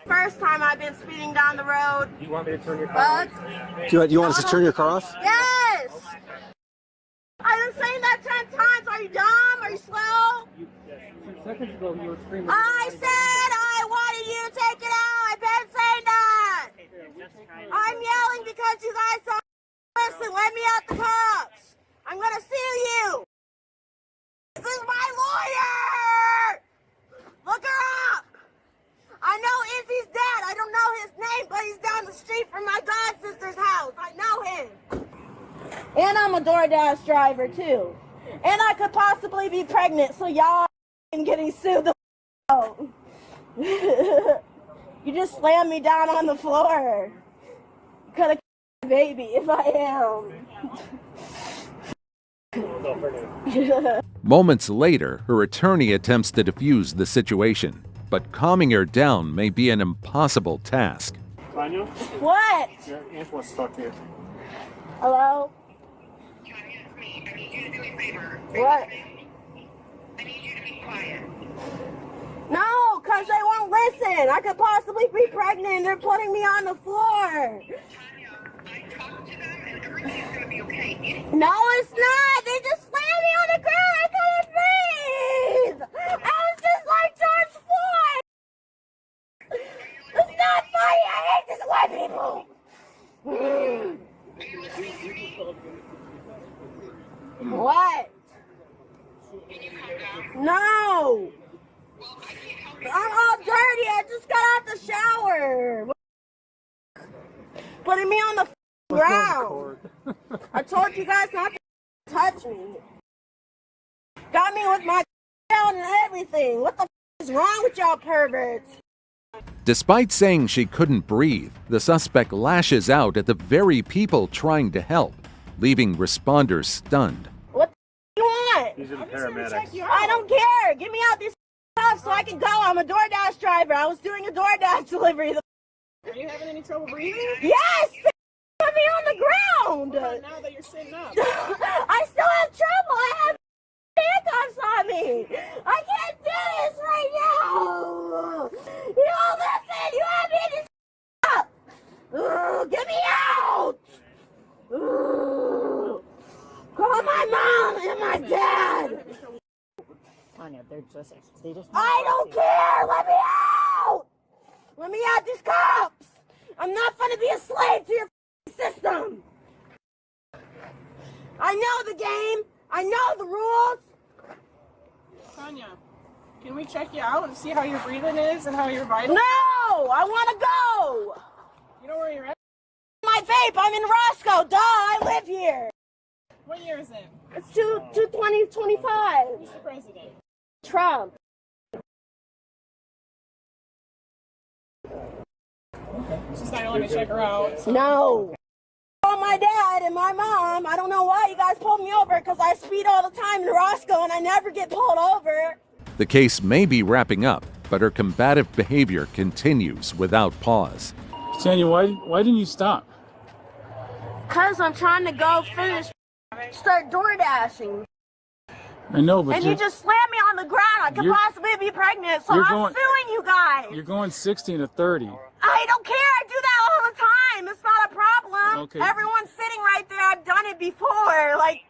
First time I've been speeding down the road. You want me to turn your car off? Do you want us to turn your car off? Yes! I've been saying that 10 times. Are you dumb? Are you slow? 2 seconds ago, you were screaming. I said I wanted you to take it out. I've been saying that. I'm yelling because you guys don't listen. Let me out the cops. I'm going to sue you. This is my lawyer. Look her up. I know Izzy's dad. I don't know his name, but he's down the street from my god sister's house. I know him. And I'm a DoorDash driver, too. And I could possibly be pregnant, so y'all getting sued the out. You just slammed me down on the floor. You could have a baby if I am. Moments later, her attorney attempts to defuse the situation, but calming her down may be an impossible task. Tanya? What? Your aunt wants to talk to you. Hello? What? No, because they won't listen. I could possibly be pregnant. They're putting me on the floor. No, it's not. They just slammed me on the ground. I couldn't breathe. I was just like George Floyd. It's not funny. I hate these white people. What? No. I'm all dirty. I just got out the shower. Putting me on the ground. I told you guys not to touch me. Got me with my down and everything. What the is wrong with y'all perverts? Despite saying she couldn't breathe, the suspect lashes out at the very people trying to help, leaving responders stunned. What you want? These are the paramedics. I don't care. Get me out these stuff so I can go. I'm a DoorDash driver. I was doing a DoorDash delivery. Are you having any trouble breathing? Yes! Put me on the ground! Now that you're sitting up. I still have trouble. I have handcuffs on me. I can't do this right now. You don't listen. You have me this up. Get me out. Call my mom and my dad. Tanya, they just I don't care. Let me out. Let me out these cops. I'm not going to be a slave to your system. I know the game. I know the rules. Tanya, Can we check you out and see how your breathing is and how your vitals? No! I want to go! You know where you're at? My vape, I'm in Roscoe, duh, I live here. What year is it? It's 2025. Who's the president? Trump. She's not gonna let me check her out. No. My dad and my mom, I don't know why you guys pulled me over because I speed all the time in Roscoe and I never get pulled over. The case may be wrapping up, but her combative behavior continues without pause. Tanya, why didn't you stop? Because I'm trying to go finish, start door dashing. I know, but and you just slammed me on the ground. I could possibly be pregnant, so I'm suing you guys. You're going 60 to 30. I don't care. I do that all the time. It's not a problem. Okay. Everyone's sitting right there. I've done it before. Like,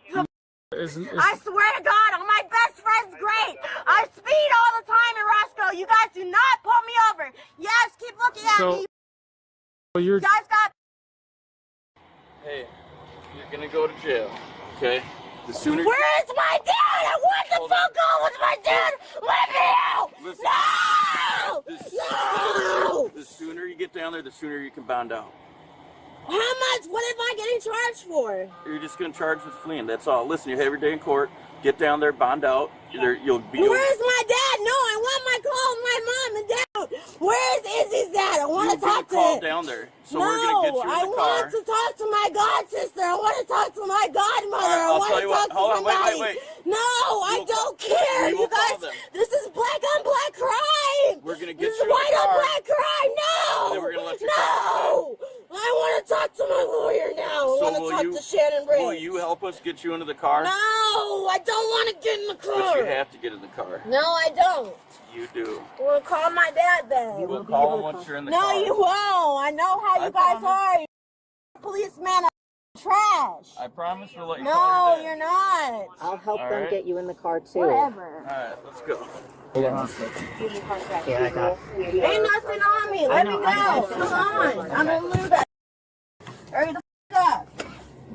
I swear to God, my best friend's great. I speed all the time in Roscoe. You guys do not pull me over. Yes, keep looking at me. So You guys got... Hey, you're gonna go to jail, okay? The sooner. Where is my dad? I want the phone call with my dad. Let me out! Listen, No! The sooner you get down there, the sooner you can bond out. How much? What am I getting charged for? You're just gonna charge with fleeing. That's all. Listen, you have your day in court. Get down there, bond out. You'll be. Where's my dad? No, I want my call with my mom and dad. Where's Izzy's dad? I want to talk to call him. down there. So no, we're gonna get you in the I car. want to talk to my god sister. I want to talk to my godmother. I want to talk to somebody. Wait. No, I don't care. You guys, this is black on black crime. We're gonna get this you is in white the car. on black crime. No, Then we're gonna let you no. I want to talk to my lawyer now. I want to talk to Shannon Ray. Will you help us get you into the car? No, I don't want to get in the car. But you have to get in the car. No, I don't. You do. Well, call my dad then. You will call him once you're in the car. No, you won't. I know how you guys are. You're policeman are trash. I promise we'll let you No, call your dad. you're not. I'll help All them right. get you in the car too. Whatever. Alright, let's go. Yeah, I got it. Ain't nothing on me. Let me go. Come on. I'm gonna lose that. Hurry the f up.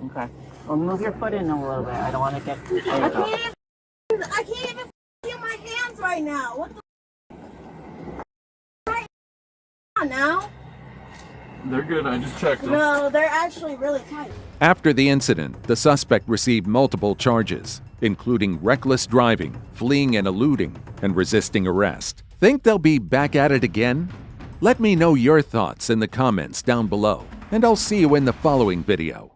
Okay. Well, move your foot in a little bit. I don't want to get. I can't even feel my hands right now. What the right now? They're good. I just checked them. No, they're actually really tight. After the incident, the suspect received multiple charges, including reckless driving, fleeing and eluding, and resisting arrest. Think they'll be back at it again? Let me know your thoughts in the comments down below, and I'll see you in the following video.